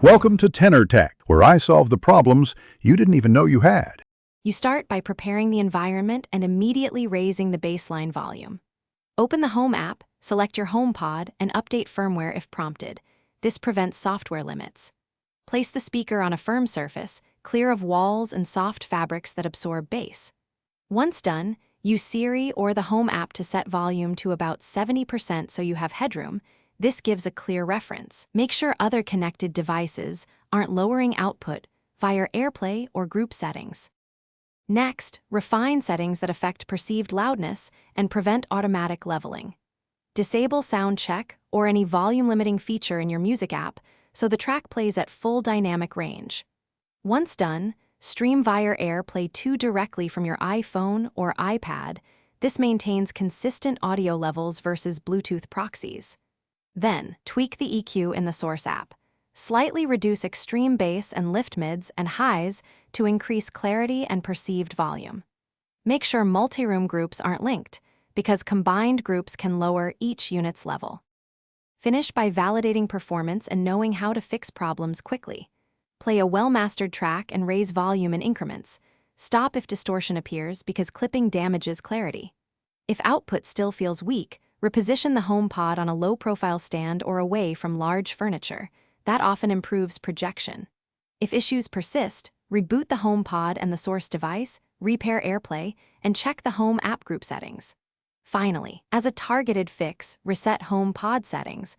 Welcome to Tenor Tech, where I solve the problems you didn't even know you had. You start by preparing the environment and immediately raising the baseline volume. Open the Home app, select your Homepod, and update firmware if prompted. This prevents software limits. Place the speaker on a firm surface, clear of walls and soft fabrics that absorb bass. Once done, use Siri or the Home app to set volume to about 70% so you have headroom. This gives a clear reference. Make sure other connected devices aren't lowering output via AirPlay or group settings. Next, refine settings that affect perceived loudness and prevent automatic leveling. Disable sound check or any volume-limiting feature in your music app so the track plays at full dynamic range. Once done, stream via AirPlay 2 directly from your iPhone or iPad. This maintains consistent audio levels versus Bluetooth proxies. Then, tweak the EQ in the Source app. Slightly reduce extreme bass and lift mids and highs to increase clarity and perceived volume. Make sure multi-room groups aren't linked, because combined groups can lower each unit's level. Finish by validating performance and knowing how to fix problems quickly. Play a well-mastered track and raise volume in increments. Stop if distortion appears because clipping damages clarity. If output still feels weak, reposition the HomePod on a low-profile stand or away from large furniture. That often improves projection. If issues persist, reboot the HomePod and the source device, repair AirPlay, and check the Home app group settings. Finally, as a targeted fix, reset HomePod settings.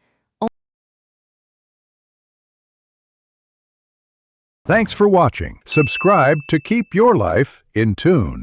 Thanks for watching. Subscribe to keep your life in tune.